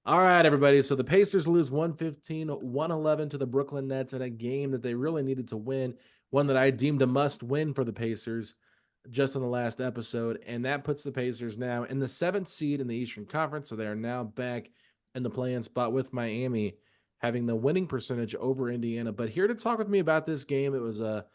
All right, everybody. So the Pacers lose 115-111 to the Brooklyn Nets in a game that they really needed to win, one that I deemed a must win for the Pacers just on the last episode. And that puts the Pacers now in the seventh seed in the Eastern Conference. So they are now back in the play-in spot with Miami having the winning percentage over Indiana. But here to talk with me about this game, it was a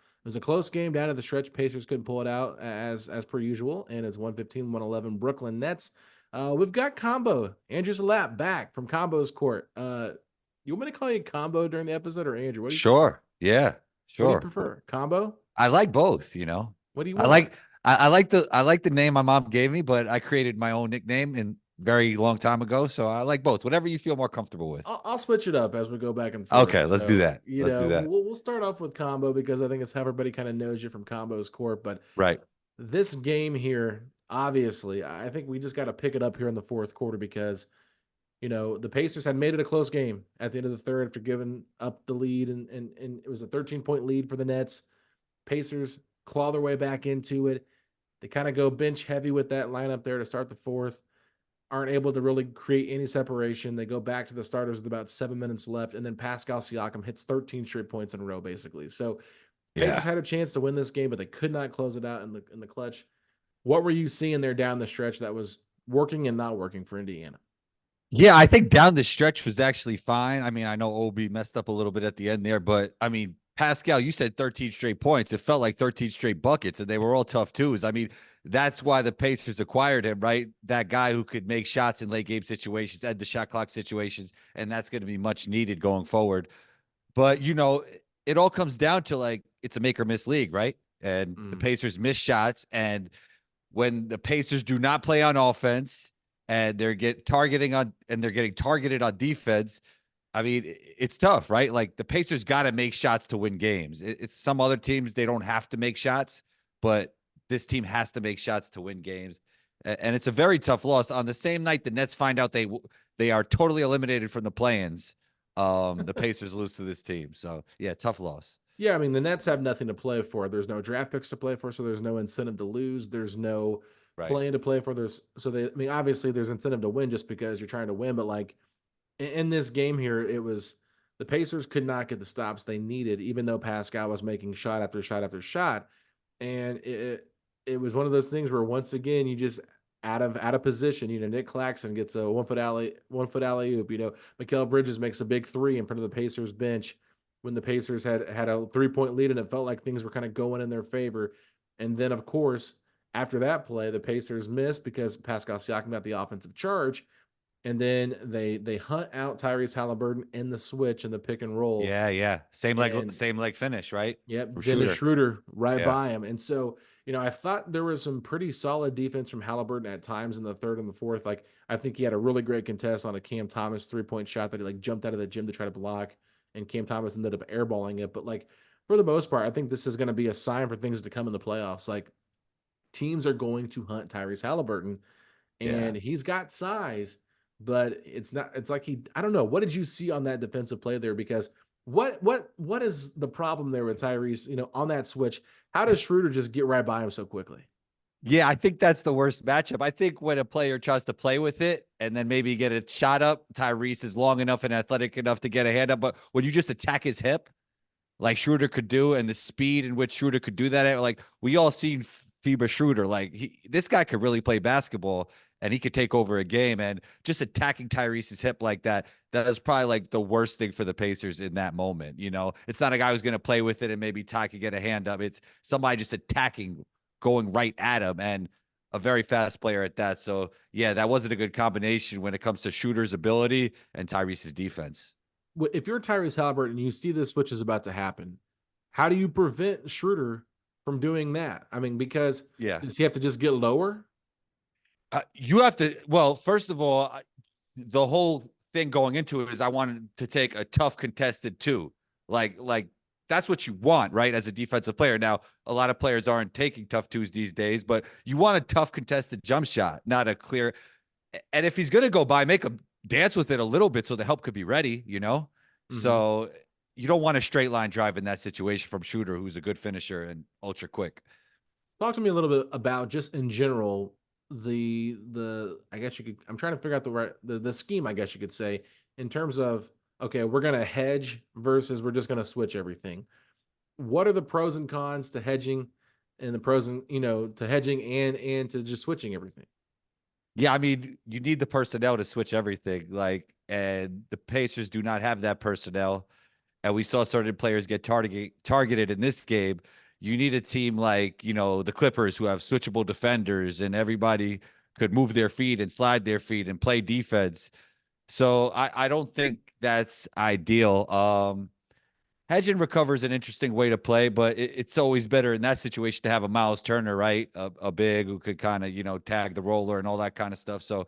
close game down to the stretch. Pacers couldn't pull it out as per usual, and it's 115-111 Brooklyn Nets. We've got Combo, Andrew Salop back from Combo's court. You want me to call you Combo during the episode or Andrew? Sure. Yeah. What do you Sure. prefer? Combo? I like both. What do you I want? like I like the name my mom gave me, but I created my own nickname in very long time ago. So I like both. Whatever you feel more comfortable with. I'll switch it up as we go back and forth. Okay, let's do So, that. Let's do that. we'll start off with Combo because I think it's how everybody kind of knows you from Combo's court. But Right. this game here, obviously, I think we just got to pick it up here in the fourth quarter because the Pacers had made it a close game at the end of the third after giving up the lead, and it was a 13-point lead for the Nets. Pacers claw their way back into it. They kind of go bench heavy with that lineup there to start the fourth. Aren't able to really create any separation. They go back to the starters with about 7 minutes left, and then Pascal Siakam hits 13 straight points in a row, basically. So Pacers Yeah. had a chance to win this game, but they could not close it out in the clutch. What were you seeing there down the stretch that was working and not working for Indiana? Yeah, I think down the stretch was actually fine. I mean, I know Obi messed up a little bit at the end there, but I mean, Pascal, you said 13 straight points. It felt like 13 straight buckets, and they were all tough twos. I mean, that's why the Pacers acquired him, right? That guy who could make shots in late game situations, end the shot clock situations, and that's going to be much needed going forward. But it all comes down to like it's a make or miss league, right? And the Mm. Pacers miss shots, and when the Pacers do not play on offense and they're getting targeted on defense, I mean, it's tough, right? Like the Pacers got to make shots to win games. It's some other teams they don't have to make shots, but this team has to make shots to win games. And it's a very tough loss. On the same night, the Nets find out they are totally eliminated from the play-ins. The Pacers lose to this team. So yeah, tough loss. Yeah, I mean, the Nets have nothing to play for. There's no draft picks to play for, so there's no incentive to lose. There's no Right. plan to play for. I mean, obviously there's incentive to win just because you're trying to win, but like in this game here, it was the Pacers could not get the stops they needed, even though Pascal was making shot after shot after shot. And it was one of those things where once again you just out of position. Nick Claxton gets a 1 foot alley oop. Mikal Bridges makes a big three in front of the Pacers bench when the Pacers had a 3-point lead and it felt like things were kind of going in their favor. And then of course after that play, the Pacers missed because Pascal Siakam got the offensive charge, and then they hunt out Tyrese Halliburton in the switch and the pick and roll, Yeah, yeah. and Same leg finish, right? yep, For Dennis shooter. Schroeder right Yeah. by him. And so, I thought there was some pretty solid defense from Halliburton at times in the third and the fourth. Like, I think he had a really great contest on a Cam Thomas 3-point shot that he like jumped out of the gym to try to block, and Cam Thomas ended up airballing it. But like for the most part, I think this is going to be a sign for things to come in the playoffs. Like teams are going to hunt Tyrese Halliburton, Yeah. and he's got size, but it's like I don't know. What did you see on that defensive play there? Because what is the problem there with Tyrese, on that switch? How does Schroeder just get right by him so quickly? Yeah, I think that's the worst matchup. I think when a player tries to play with it and then maybe get a shot up, Tyrese is long enough and athletic enough to get a hand up. But when you just attack his hip, like Schroeder could do, and the speed in which Schroeder could do that, like we all seen FIBA Schroeder, like this guy could really play basketball and he could take over a game. And just attacking Tyrese's hip like that is probably like the worst thing for the Pacers in that moment. It's not a guy who's going to play with it and maybe Ty could get a hand up. It's somebody just attacking, going right at him, and a very fast player at that. So yeah, that wasn't a good combination when it comes to Schroeder's ability and Tyrese's defense. If you're Tyrese Halliburton and you see this switch is about to happen, how do you prevent Schroeder from doing that? I mean, because Yeah. does he have to just get lower? You have to, well, first of all, the whole thing going into it is I wanted to take a tough contested two. Like that's what you want, right? As a defensive player. Now, a lot of players aren't taking tough twos these days, but you want a tough contested jump shot, not a clear. And if he's going to go by, make him dance with it a little bit so the help could be ready. Mm-hmm. So you don't want a straight line drive in that situation from Shooter, who's a good finisher and ultra quick. Talk to me a little bit about just in general. the I guess you could I'm trying to figure out the scheme, I guess you could say, in terms of, okay, we're gonna hedge versus we're just gonna switch everything. What are the pros and cons to hedging, and the pros and to hedging and to just switching everything? Yeah, I mean, you need the personnel to switch everything. Like, and the Pacers do not have that personnel. And we saw certain players get targeted in this game. You need a team like, the Clippers who have switchable defenders and everybody could move their feet and slide their feet and play defense. So I don't think that's ideal. Hedge and recover is an interesting way to play, but it's always better in that situation to have a Miles Turner, right? A big who could kind of, tag the roller and all that kind of stuff. So,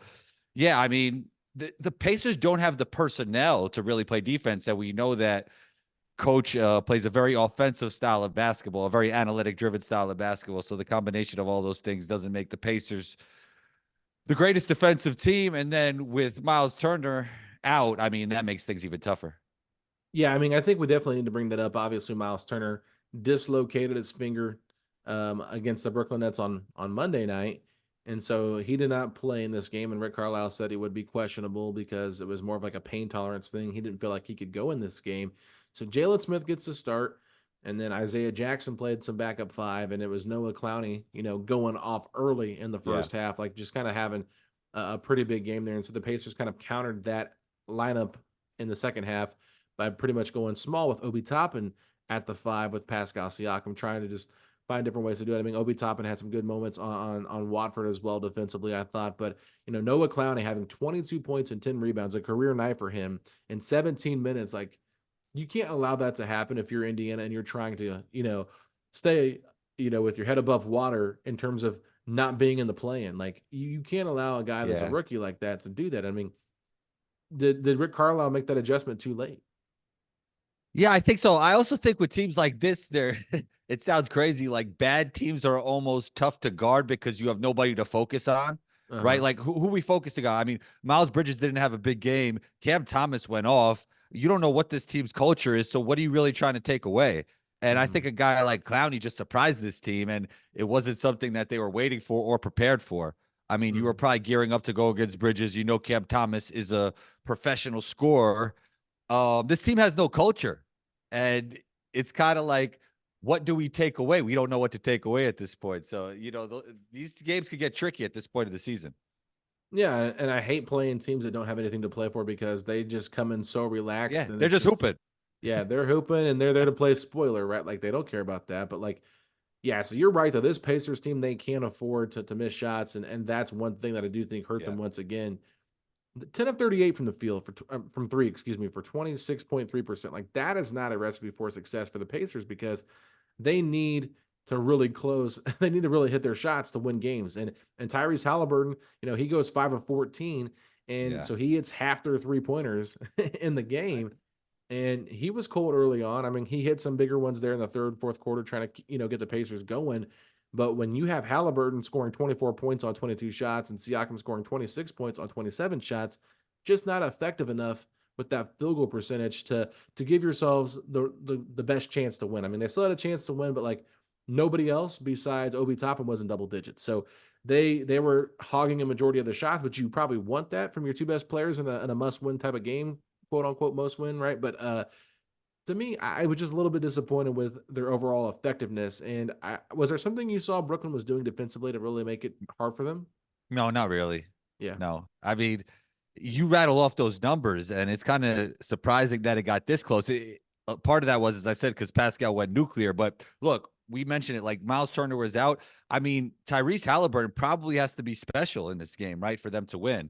yeah, I mean, the Pacers don't have the personnel to really play defense. And we know that coach plays a very offensive style of basketball, a very analytic driven style of basketball. So the combination of all those things doesn't make the Pacers the greatest defensive team. And then with Miles Turner out, I mean, that makes things even tougher. Yeah, I mean, I think we definitely need to bring that up. Obviously, Miles Turner dislocated his finger against the Brooklyn Nets on Monday night, and so he did not play in this game. And Rick Carlisle said he would be questionable because it was more of like a pain tolerance thing. He didn't feel like he could go in this game. So Jalen Smith gets to start, and then Isaiah Jackson played some backup five, and it was Noah Clowney, going off early in the Yeah. first half, like just kind of having a pretty big game there. And so the Pacers kind of countered that lineup in the second half by pretty much going small with Obi Toppin at the five with Pascal Siakam, trying to just find different ways to do it. I mean, Obi Toppin had some good moments on Watford as well defensively, I thought. But Noah Clowney having 22 points and 10 rebounds, a career night for him in 17 minutes. Like, you can't allow that to happen if you're Indiana and you're trying to, stay, with your head above water in terms of not being in the play-in. Like, you can't allow a guy that's a Yeah. rookie like that to do that. I mean, did Rick Carlisle make that adjustment too late? Yeah, I think so. I also think with teams like this, they're it sounds crazy. Like bad teams are almost tough to guard because you have nobody to focus on, right? Uh-huh. Like who we focusing on? I mean, Miles Bridges didn't have a big game. Cam Thomas went off. You don't know what this team's culture is. So what are you really trying to take away? And I think Mhm. a guy like Clowney just surprised this team, and it wasn't something that they were waiting for or prepared for. I mean, you were Mhm. probably gearing up to go against Bridges. You know, Cam Thomas is a professional scorer. This team has no culture, and it's kind of like, what do we take away? We don't know what to take away at this point. So these games could get tricky at this point of the season. Yeah, and I hate playing teams that don't have anything to play for because they just come in so relaxed Yeah, and they're it's just just hooping. yeah, they're hooping and they're there to play spoiler, right? Like they don't care about that. But like, yeah, so you're right though. This Pacers team, they can't afford to miss shots, and that's one thing that I do think hurt Yeah, them once again. 10 of 38 from the field from three, excuse me, for 26.3%. Like that is not a recipe for success for the Pacers because they need to really close. They need to really hit their shots to win games. And Tyrese Halliburton, he goes 5 of 14, and yeah. so he hits half their 3 pointers in the game. And he was cold early on. I mean, he hit some bigger ones there in the third, fourth quarter, trying to get the Pacers going. But when you have Halliburton scoring 24 points on 22 shots and Siakam scoring 26 points on 27 shots, just not effective enough with that field goal percentage to give yourselves the best chance to win. I mean, they still had a chance to win, but like nobody else besides Obi Toppin was in double digits. So they were hogging a majority of the shots, but you probably want that from your two best players in a must win type of game, quote unquote must win, right? But to me, I was just a little bit disappointed with their overall effectiveness. And was there something you saw Brooklyn was doing defensively to really make it hard for them? No, not really. Yeah. No, I mean, you rattle off those numbers, and it's kind of surprising that it got this close. Part of that was, as I said, because Pascal went nuclear. But look, we mentioned it. Like Miles Turner was out. I mean, Tyrese Halliburton probably has to be special in this game, right, for them to win.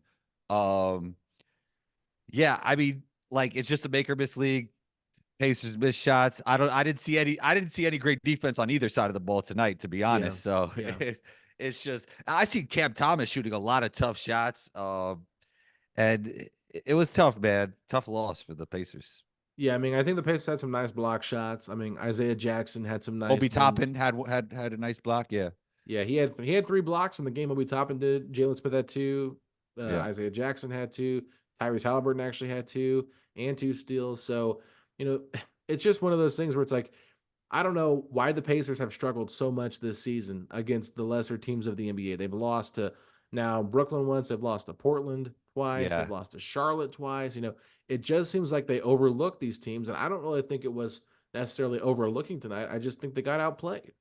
Um, yeah, I mean, like it's just a make or miss league. Pacers miss shots. I didn't see any great defense on either side of the ball tonight, to be Yeah. honest. So Yeah. it's just I see Cam Thomas shooting a lot of tough shots. And it was tough, man. Tough loss for the Pacers. Yeah. I mean, I think the Pacers had some nice block shots. I mean, Isaiah Jackson had some nice Obi ones. Toppin had a nice block. Yeah. Yeah, he had 3 blocks in the game. Obi Toppin did. Jalen Smith had two. Yeah. Isaiah Jackson had two. Tyrese Halliburton actually had two and two steals. So, it's just one of those things where it's like, I don't know why the Pacers have struggled so much this season against the lesser teams of the NBA. They've lost to Now, Brooklyn once, they've lost to Portland twice, they've Yeah. lost to Charlotte twice. It just seems like they overlook these teams, and I don't really think it was necessarily overlooking tonight. I just think they got outplayed.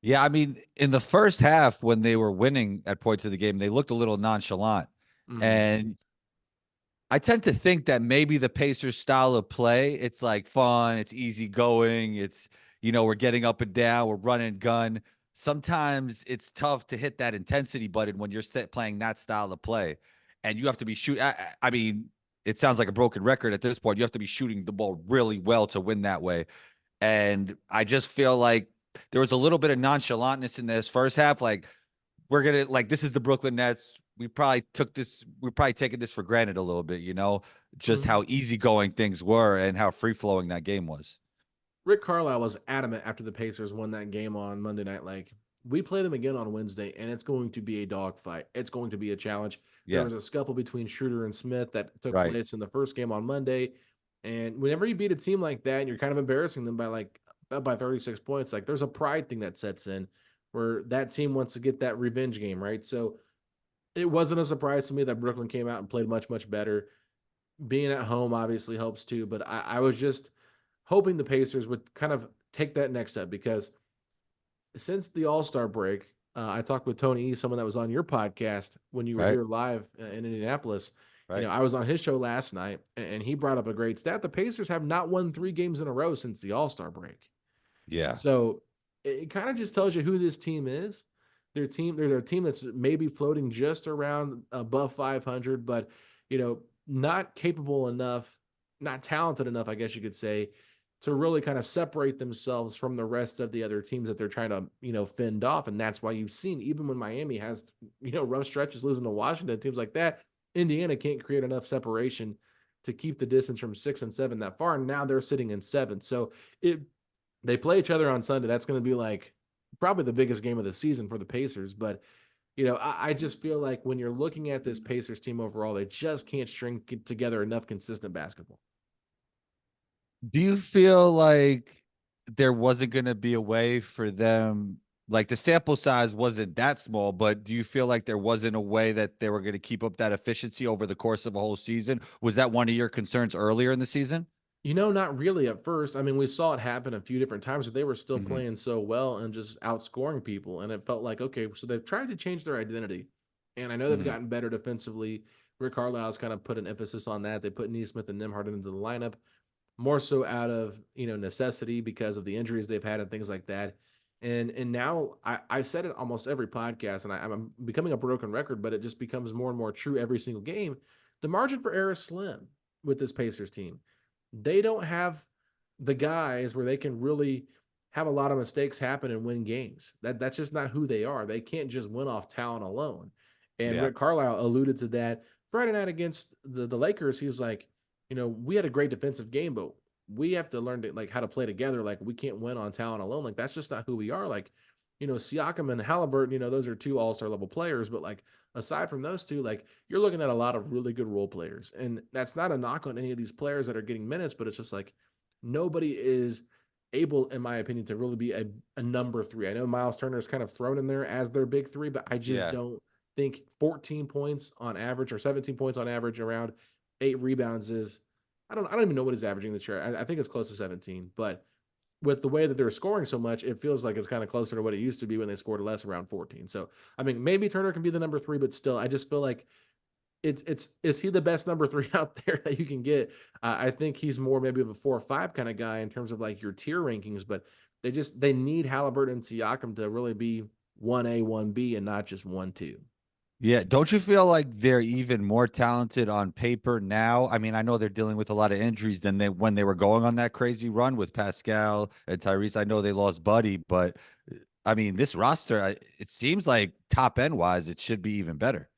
Yeah, I mean, in the first half when they were winning at points of the game, they looked a little nonchalant. Mhm, And I tend to think that maybe the Pacers style of play, it's like fun, it's easy going, we're getting up and down, we're running gun. Sometimes it's tough to hit that intensity button when you're playing that style of play. And you have to be shoot. I mean, it sounds like a broken record at this point. You have to be shooting the ball really well to win that way. And I just feel like there was a little bit of nonchalantness in this first half. Like, we're gonna like this is the Brooklyn Nets. We're probably taking this for granted a little bit, just mhm. how easygoing things were and how free flowing that game was. Rick Carlisle was adamant after the Pacers won that game on Monday night. Like, we play them again on Wednesday, and it's going to be a dogfight. It's going to be a challenge. There Yeah, was a scuffle between Schroeder and Smith that took right. place in the first game on Monday. And whenever you beat a team like that, and you're kind of embarrassing them by 36 points, like there's a pride thing that sets in where that team wants to get that revenge game, right? So it wasn't a surprise to me that Brooklyn came out and played much, much better. Being at home obviously helps too, but I was just hoping the Pacers would kind of take that next step because since the All Star break, I talked with Tony E, someone that was on your podcast when you were Right. here live in Indianapolis. Right. I was on his show last night, and he brought up a great stat. The Pacers have not won 3 games in a row since the All Star break. Yeah. So it kind of just tells you who this team is. They're a team that's maybe floating just around above 500, but not capable enough, not talented enough, I guess you could say, to really kind of separate themselves from the rest of the other teams that they're trying to, fend off. And that's why you've seen even when Miami has, rough stretches losing to Washington, teams like that, Indiana can't create enough separation to keep the distance from 6 and 7 that far. And now they're sitting in 7. So it they play each other on Sunday. That's going to be like probably the biggest game of the season for the Pacers. But I just feel like when you're looking at this Pacers team overall, they just can't string together enough consistent basketball. Do you feel like there wasn't going to be a way for them? Like, the sample size wasn't that small, but do you feel like there wasn't a way that they were going to keep up that efficiency over the course of a whole season? Was that one of your concerns earlier in the season? Not really at first. I mean, we saw it happen a few different times, but they were still Hmm. playing so well and just outscoring people. And it felt like, okay, so they've tried to change their identity. And I know they've Hmm. gotten better defensively. Rick Carlisle's kind of put an emphasis on that. They put Neesmith and Nimhard into the lineup more so out of necessity because of the injuries they've had and things like that. And now I said it almost every podcast, and I'm becoming a broken record, but it just becomes more and more true every single game. The margin for error is slim with this Pacers team. They don't have the guys where they can really have a lot of mistakes happen and win games. That's just not who they are. They can't just win off talent alone. And Yeah. Rick Carlisle alluded to that Friday night against the Lakers. He was like, we had a great defensive game, but we have to learn to like how to play together. Like we can't win on talent alone. Like that's just not who we are. Like, Siakam and Halliburton, those are two all-star level players, but like aside from those two, like you're looking at a lot of really good role players. And that's not a knock on any of these players that are getting minutes, but it's just like nobody is able, in my opinion, to really be a number three. I know Miles Turner is kind of thrown in there as their big three, but I just Yeah. don't think 14 points on average or 17 points on average around 8 rebounds is I don't even know what he's averaging this year. I think it's close to 17, but with the way that they're scoring so much, it feels like it's kind of closer to what it used to be when they scored less around 14. So I mean, maybe Turner can be the number three, but still, I just feel like it's is he the best number three out there that you can get? I think he's more maybe of a 4 or 5 kind of guy in terms of like your tier rankings, but they need Halliburton and Siakam to really be 1A, 1B, and not just 1, 2. Yeah. Don't you feel like they're even more talented on paper now? I mean, I know they're dealing with a lot of injuries than they when they were going on that crazy run with Pascal and Tyrese. I know they lost Buddy, but I mean, this roster, it seems like top end wise, it should be even better.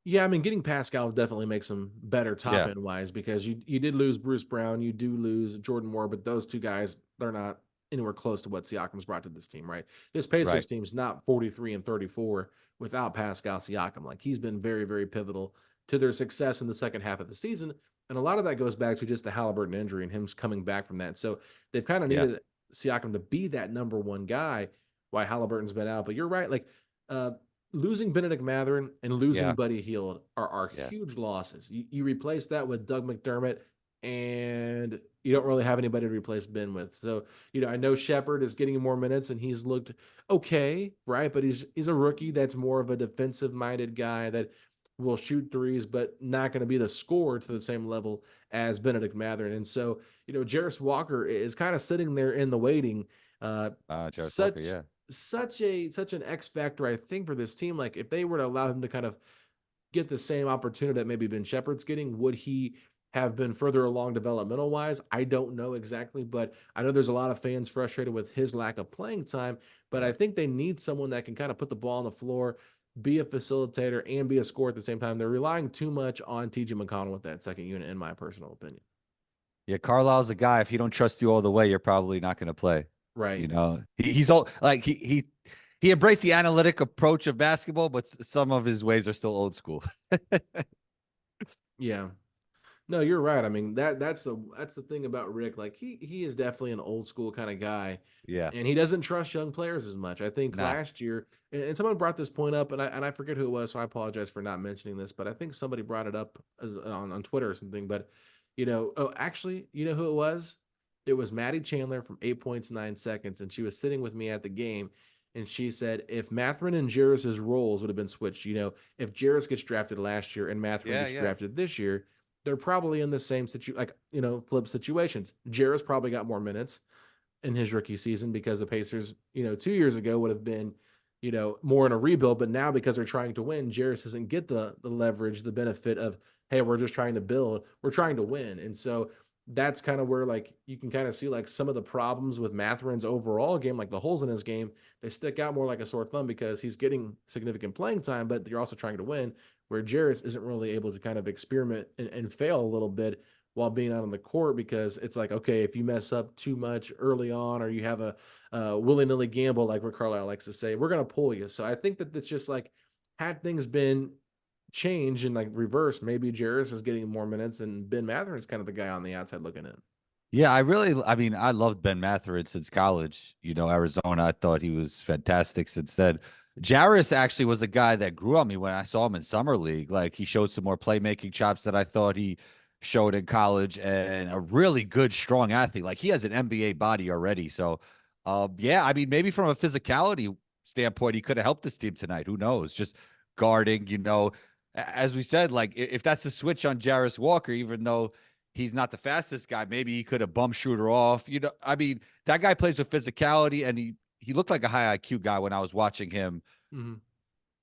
Yeah, I mean, getting Pascal definitely makes them better top Yeah. end wise because you did lose Bruce Brown, you do lose Jordan Moore, but those two guys they're not anywhere close to what Siakam's brought to this team, right? This Right. Pacers team's not 43 and 34 without Pascal Siakam. Like he's been very very pivotal to their success in the second half of the season, and a lot of that goes back to just the Halliburton injury and him coming back from that. So they've kind of Yeah. needed Siakam to be that number one guy. Why Halliburton's been out, but you're right, like. losing Benedict Mathurin and losing Yeah. Buddy Hield are Yeah. huge losses. You replace that with Doug McDermott, and you don't really have anybody to replace Ben with. So, I know Shepard is getting more minutes and he's looked okay, right? But he's a rookie that's more of a defensive minded guy that will shoot threes, but not going to be the scorer to the same level as Benedict Mathurin. And so, Jarris Walker is kind of sitting there in the waiting. Uh, Jarvis Walker. such Yeah. such an X factor, I think, for this team. Like if they were to allow him to kind of get the same opportunity that maybe Ben Shepherd's getting, would he have been further along developmental wise? I don't know exactly, but I know there's a lot of fans frustrated with his lack of playing time. But I Right. think they need someone that can kind of put the ball on the floor, be a facilitator, and be a scorer at the same time. They're relying too much on TJ McConnell with that second unit, in my personal opinion. Yeah, Carlisle's a guy. If he don't trust you all the way, you're probably not going to play. Right. He's all like he embraced the analytic approach of basketball, but some of his ways are still old school. Yeah. No, you're right. I mean that's the thing about Rick. Like he is definitely an old school kind of guy, Yeah. and he doesn't trust young players as much. I think Nah. last year, and someone brought this point up, and I forget who it was, so I apologize for not mentioning this, but I think somebody brought it up on Twitter or something. But oh, actually, you know who it was? It was Maddie Chandler from 8 Points 9 Seconds, and she was sitting with me at the game. And she said, if Matherin and Jarris's roles would have been switched, if Jarris gets drafted last year and Matherin Yeah, gets yeah. drafted this year, they're probably in the same flip situations. Jarris probably got more minutes in his rookie season because the Pacers, 2 years ago would have been, more in a rebuild. But now because they're trying to win, Jarris doesn't get the leverage, the benefit of, hey, we're just trying to build, we're trying to win. And so that's kind of where like you can kind of see like some of the problems with Matherin's overall game, like the holes in his game, they stick out more like a sore thumb because he's getting significant playing time, but you're also trying to win. Where Jarris isn't really able to kind of experiment and fail a little bit while being out on the court because it's like, okay, if you mess up too much early on or you have a willy nilly gamble, like Rick Carlisle likes to say, we're going to pull you. So I think that it's just like, had things been changed and like reversed, maybe Jarris is getting more minutes and Ben Matherin's kind of the guy on the outside looking in. Yeah, I mean, I loved Ben Matherin since college. Arizona, I thought he was fantastic since then. Jarris actually was a guy that grew on me when I saw him in summer league. Like he showed some more playmaking chops that I thought he showed in college, and a really good, strong athlete. Like he has an NBA body already. So, yeah, I mean, maybe from a physicality standpoint, he could have helped this team tonight. Who knows? Just guarding, as we said, like if that's the switch on Jarris Walker, even though he's not the fastest guy. Maybe he could have bum shooter off. I mean, that guy plays with physicality, and he looked like a high IQ guy when I was watching him Mm-hmm.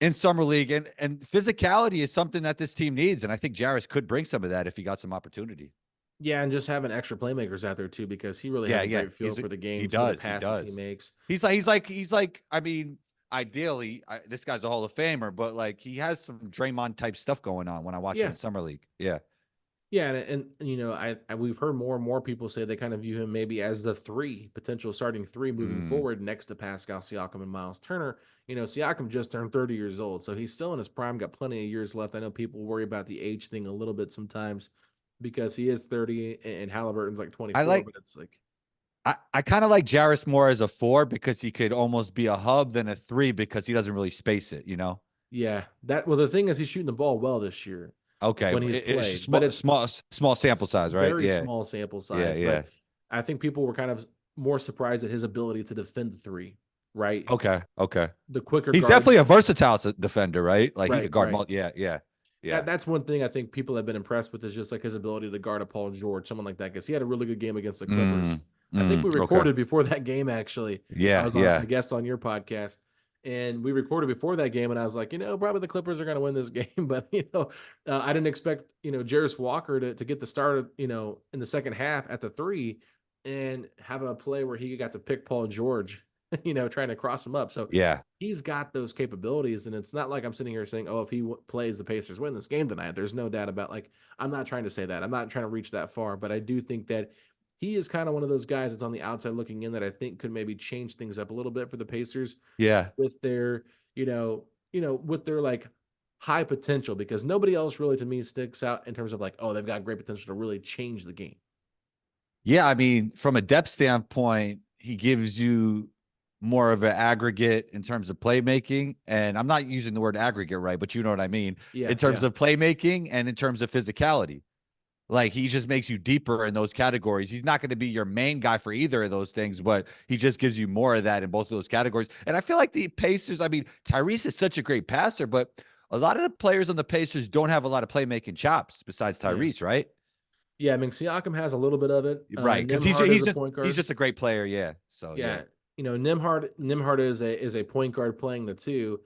in summer league. And physicality is something that this team needs, and I think Jarris could bring some of that if he got some opportunity. Yeah, and just having extra playmakers out there too, because he really Yeah, has a yeah, great feel for the he game, some of the does, he passes he does. makes. He's like. I mean, ideally, this guy's a Hall of Famer, but like he has some Draymond type stuff going on when I watch him Yeah, in summer league. Yeah. yeah, and we've heard more and more people say they kind of view him maybe as the potential starting three moving Mm. forward next to Pascal Siakam and Miles Turner. Siakam just turned 30 years old, so he's still in his prime, got plenty of years left. I know people worry about the age thing a little bit sometimes because he is 30 and Halliburton's like I 24, like but it's like, I kind of like Jarris more as a four because he could almost be a hub than a three because he doesn't really space it. yeah, the thing is he's shooting the ball well this year Okay, when he's it's just played, but small, it's small sample size, right? very Yeah, small sample yeah, size. yeah. But I think people were kind of more surprised at his ability to defend the three, right? Okay, okay. The quicker He's guards, definitely a versatile defender, right? Like he right, could guard. right. Yeah, yeah, yeah. That's one thing I think people have been impressed with is just like his ability to guard a Paul George, someone like that, because he had a really good game against the Clippers. Mm, I think we okay. recorded before that game. Actually, I Yeah, was on yeah. a guest on your podcast, and we recorded before that game, and I was like, probably the Clippers are going to win this game, but I didn't expect Jarris Walker to get the start, in the second half at the three, and have a play where he got to pick Paul George, trying to cross him up. So Yeah. he's got those capabilities, and it's not like I'm sitting here saying, "Oh, if he plays, the Pacers win this game tonight." There's no doubt about like I'm not trying to say that. I'm not trying to reach that far, but I do think that he is kind of one of those guys that's on the outside looking in that I think could maybe change things up a little bit for the Pacers Yeah. with their, with their like high potential because nobody else really to me sticks out in terms of like, oh, they've got great potential to really change the game. Yeah. I mean, from a depth standpoint, he gives you. more of an aggregate in terms of playmaking. And I'm not using the word aggregate right, but you know what I mean in Yeah, terms yeah, of playmaking and in terms of physicality. Like he just makes you deeper in those categories. He's not going to be your main guy for either of those things, but he just gives you more of that in both of those categories. And I feel like the Pacers, I mean, Tyrese is such a great passer, but a lot of the players on the Pacers don't have a lot of playmaking chops besides yeah. Tyrese, right? Yeah, I mean, Siakam has a little bit of it. Right. Because he's Nimhard is he's a just point he's guard. just a great player. Yeah. So yeah. Yeah, Nimhard is a point guard playing the two,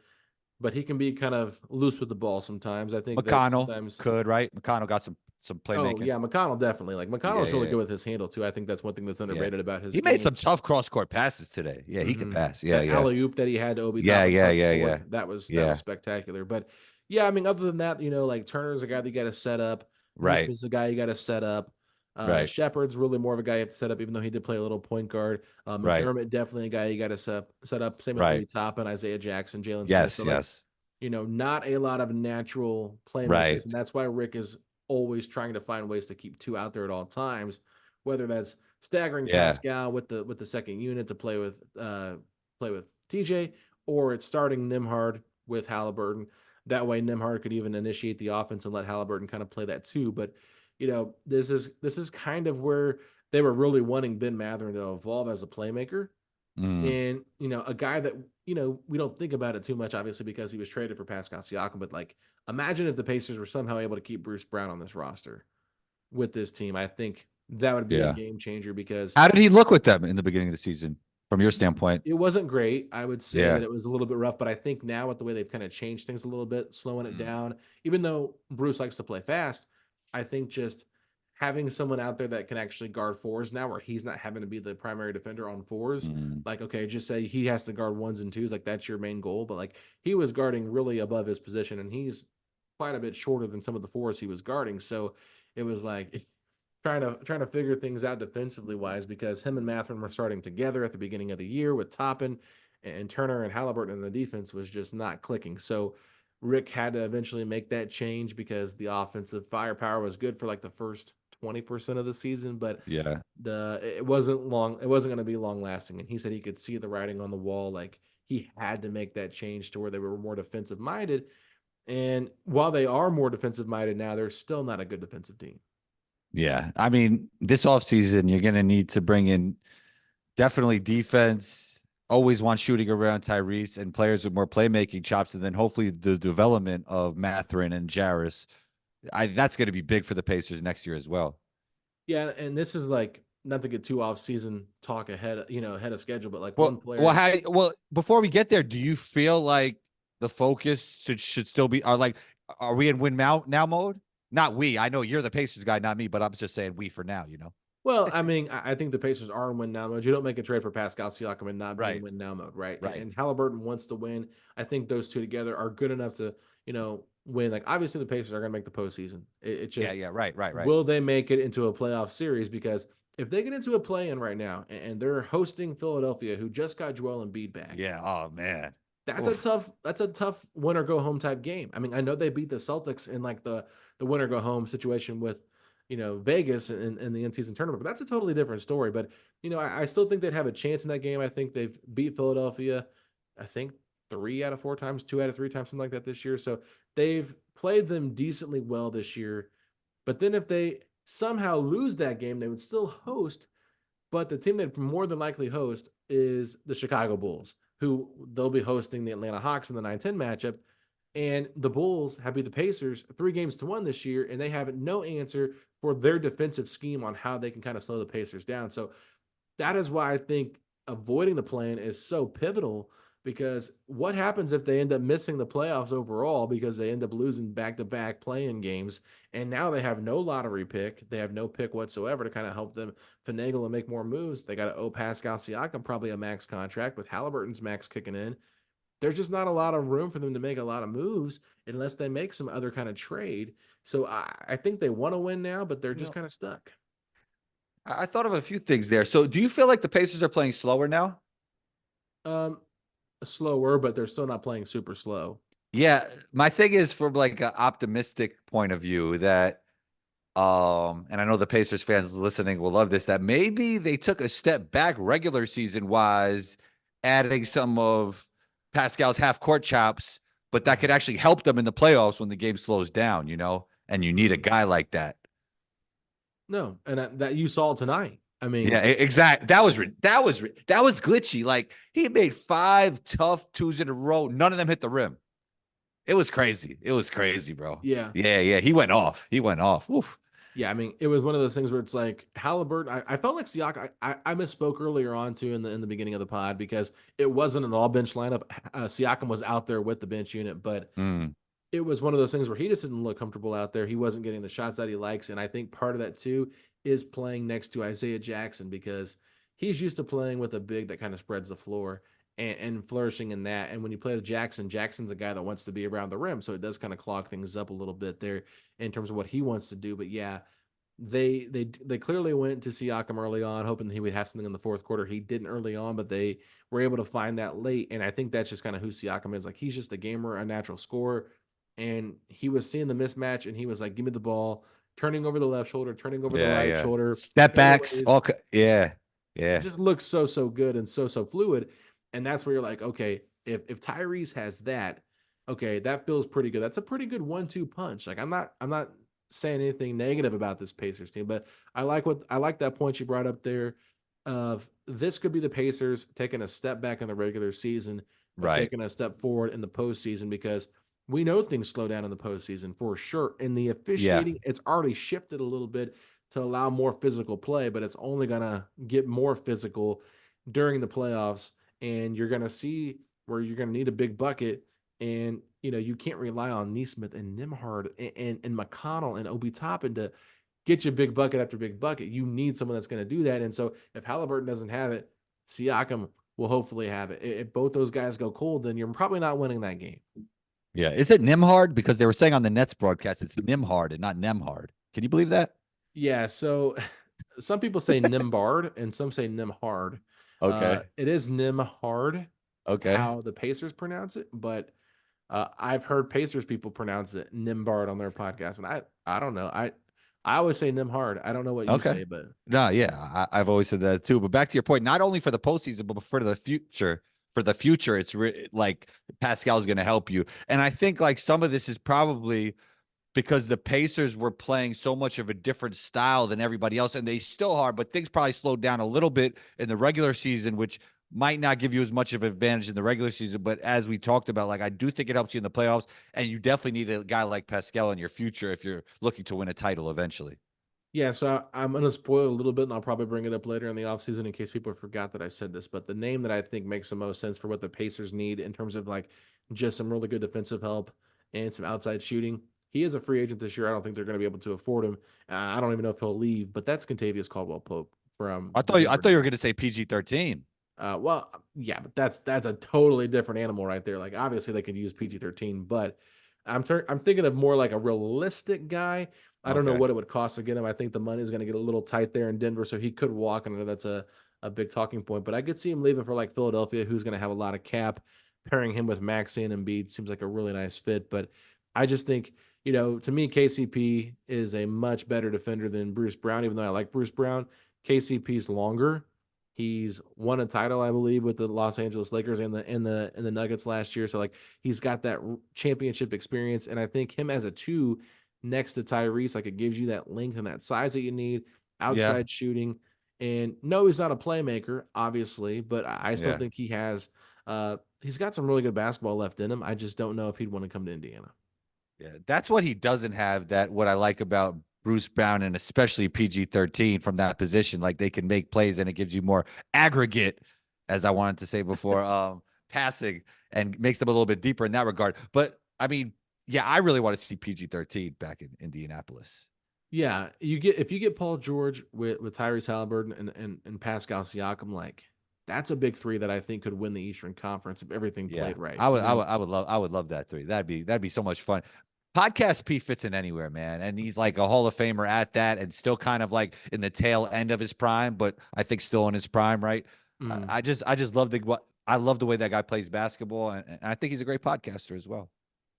but he can be kind of loose with the ball sometimes. I think that McConnell sometimes. could, right? McConnell got some Oh playmaking. yeah, McConnell definitely. Like Yeah, McConnell's really yeah, good with his handle too. I think that's one thing that's yeah. underrated about his He made game. some tough cross court passes today. Yeah, he can Hmm. pass. Yeah, That yeah. alley oop that he had to Obi Yeah, Toppin yeah, start the yeah, fourth, yeah. that was Yeah. spectacular. But yeah, I mean, other than that, like Turner's a guy that you got to set up. Right. Nesmith's a guy you got to set up. Right. Shepard's really more of a guy you have to set up, even though he did play a little point guard. Right. McDermott definitely a guy you got to set up. Same with Right. Obi Toppin, Isaiah Jackson, Jalen Smith. Yes, So like, yes. not a lot of natural playmakers, Right. and that's why Rick is always trying to find ways to keep two out there at all times, whether that's staggering Yeah. Pascal with the second unit to play with TJ, or it's starting Nimhard with Halliburton. That way, Nimhard could even initiate the offense and let Halliburton kind of play that too. But this is kind of where they were really wanting Ben Mathurin to evolve as a playmaker, Mm, and a guy that we don't think about it too much, obviously, because he was traded for Pascal Siakam. But like, imagine if the Pacers were somehow able to keep Bruce Brown on this roster with this team. I think that would be a yeah. game changer because How did he look with them in the beginning of the season, from your standpoint? it wasn't great. I would say that Yeah. it was a little bit rough, but I think now with the way they've kind of changed things a little bit, slowing it Mm, down, even though Bruce likes to play fast, I think just having someone out there that can actually guard fours now, where he's not having to be the primary defender on fours. mm, Like, okay, just say he has to guard ones and twos, like that's your main goal. But like he was guarding really above his position, and he's quite a bit shorter than some of the fours he was guarding. So it was like trying to figure things out defensively wise, because him and Matherin were starting together at the beginning of the year with Toppin, and Turner and Halliburton, and the defense was just not clicking. So Rick had to eventually make that change because the offensive firepower was good for like the first 20% of the season, but yeah. it wasn't long. It wasn't going to be long lasting. And he said he could see the writing on the wall. Like he had to make that change to where they were more defensive minded. And while they are more defensive minded now, they're still not a good defensive team. Yeah. I mean, this offseason, you're going to need to bring in definitely defense, always want shooting around Tyrese and players with more playmaking chops. And then hopefully the development of Matherin and Jarris. That's going to be big for the Pacers next year as well. Yeah, and this is like not to get too off season talk ahead of schedule, but like one Well, player. before we get there, do you feel like the focus should still be are we in win now mode? Not we. I know you're the Pacers guy, not me, but I'm just saying we for now. Well, I mean, I think the Pacers are in win now mode. You don't make a trade for Pascal Siakam and not be in Right. win now mode, right? And, Right. and Halliburton wants to win. I think those two together are good enough to win. Like obviously the Pacers are going to make the postseason. It Yeah, just, yeah, right. will they make it into a playoff series? Because if they get into a play-in right now and they're hosting Philadelphia, who just got Joel Embiid back, Yeah. Oh man. that's a Oof. tough win or go home type game. I mean, I know they beat the Celtics in like the win or go home situation with Vegas in the in season tournament, but that's a totally different story. But I still think they'd have a chance in that game. I think they've beat Philadelphia, I think 3 out of 4 times, 2 out of 3 times, something like that this year. So they've played them decently well this year. But then if they somehow lose that game, they would still host, but the team that more than likely host is the Chicago Bulls, who they'll be hosting the Atlanta Hawks in the 9-10 matchup. And the Bulls have beat the Pacers 3 games to 1 this year, and they have no answer for their defensive scheme on how they can kind of slow the Pacers down. So that is why I think avoiding the plan is so pivotal, because what happens if they end up missing the playoffs overall because they end up losing back-to-back play-in games, and now they have no lottery pick, they have no pick whatsoever to kind of help them finagle and make more moves. They got to owe Pascal Siakam probably a max contract with Halliburton's max kicking in. There's just not a lot of room for them to make a lot of moves unless they make some other kind of trade. So I think they want to win now, but they're You just know, kind of stuck. I thought of a few things there. So, do you feel like the Pacers are playing slower now? Um, Slower, but they're still not playing super slow. Yeah, my thing is from like an optimistic point of view that and I know the Pacers fans listening will love this, that maybe they took a step back regular season wise adding some of Pascal's half court chops, but that could Mhm, actually help them in the playoffs when the game slows down, and you need a mhm. guy like that. No, and that you saw tonight. I mean, Yeah, exactly. That was glitchy. Like he made 5 tough twos in a row. None of them hit the rim. It was crazy. It was crazy, bro. yeah. Yeah, yeah. He went off. He went off. Oof. Yeah, I mean, it was one of those things where it's like Halliburton. I felt like Siakam. I misspoke earlier on too in the beginning of the pod because it wasn't an all bench lineup. Siakam was out there with the bench unit, but Mm, it was one of those things where he just didn't look comfortable out there. He wasn't getting the shots that he likes, and I think part of that too is playing next to Isaiah Jackson because he's used to playing with a big that kind of spreads the floor and flourishing in that. And when you play with Jackson, Jackson's a guy that wants to be around the rim, so it does kind of clog things up a little bit there in terms of what he wants to do. But yeah, they clearly went to Siakam early on, hoping that he would have something in the fourth quarter. He didn't early on, but they were able to find that late. And I think that's just kind of who Siakam is. Like he's just a gamer, a natural scorer. And he was seeing the mismatch and he was like, give me the ball, turning over the left shoulder, turning over the yeah, right yeah. shoulder, Step backs. fadeaways. Yeah, It yeah, just looks so good and so fluid. And that's where you're like, okay, if Tyrese has that, okay, that feels pretty good. That's a pretty good 1-2 punch. Like I'm not saying anything negative about this Pacers team, but I like that point you brought up there of this could be the Pacers taking a step back in the regular season, but right. taking a step forward in the postseason because we know things slow down in the postseason for sure. And the Yeah, officiating, it's already shifted a little bit to allow more physical play, but it's only going to get more physical during the playoffs. And you're going to see where you're going to need a big bucket. And, you can't rely on Neesmith and Nimhard and McConnell and Obi Toppin to get you big bucket after big bucket. You need someone that's going to do that. And so if Halliburton doesn't have it, Siakam will hopefully have it. If both those guys go cold, then you're probably not winning that game. yeah. Is it Nimhard? Because they were saying on the Nets broadcast it's Nimhard and not Nemhard. Can you believe that? Yeah. So some people say Nimbard and some say Nimhard. Okay. It is Nimhard, Okay. how the Pacers pronounce it, but I've heard Pacers people pronounce it Nimbard on their podcast, and I don't know. I always say Nimhard. I don't know what you Okay. say, but No, yeah, I've always said that too. But back to your point, not only for the postseason, but for the future. For the future, it's like Pascal's going to help you, and I think like some of this is probably because the Pacers were playing so much of a different style than everybody else, and they still are, but things probably slowed down a little bit in the regular season, which might not give you as much of an advantage in the regular season. But as we talked about, like I do think it helps you in the playoffs, and you definitely need a guy like Pascal in your future if you're looking to win a title eventually. yeah. So I'm gonna spoil it a little bit, and I'll probably bring it up later in the offseason in case people forgot that I said this. But the name that I think makes the most sense for what the Pacers need in terms of like just some really good defensive help and some outside shooting. He is a free agent this year. I don't think they're going to be able to afford him. I don't even know if he'll leave, but that's Contavious Caldwell Pope from I the thought I Denver thought you were going Nuggets. to say PG-13. Well, yeah, but that's a totally different animal right there. Like obviously they could use PG-13, but I'm thinking of more like a realistic guy. I don't know Okay. what it would cost to get him. I think the money is going to get a little tight there in Denver, so he could walk. And I know that's a big talking point, but I could see him leaving for like Philadelphia, who's going to have a lot of cap. Pairing him with Maxey and Embiid seems like a really nice fit. But I just think, to me, KCP is a much better defender than Bruce Brown. Even though I like Bruce Brown, KCP's longer. He's won a title, I believe, with the Los Angeles Lakers and the Nuggets last year. So like he's got that championship experience, and I think him as a two next to Tyrese, like it gives you that length and that size that you need, Yeah. outside shooting. And no, he's not a playmaker, obviously, but I still Yeah. think he's got some really good basketball left in him. I just don't know if he'd want to come to Indiana. Yeah, that's what he doesn't have. That what I like about Bruce Brown and especially PG-13 from that position. Like they can make plays and it gives you more aggregate, as I wanted to say before, passing and makes them a little bit deeper in that regard. But I mean, yeah, I really want to see PG-13 back in Indianapolis. Yeah, if you get Paul George with Tyrese Halliburton and Pascal Siakam, like that's a big three that I think could win the Eastern Conference if everything Yeah, played right. I would, You I know, would, I would love that three. That'd be so much fun. Podcast P fits in anywhere, man, and he's like a Hall of Famer at that, and still kind of like in the tail end of his prime, but I think still in his prime, right? mm. I just love I love the way that guy plays basketball, and I think he's a great podcaster as well.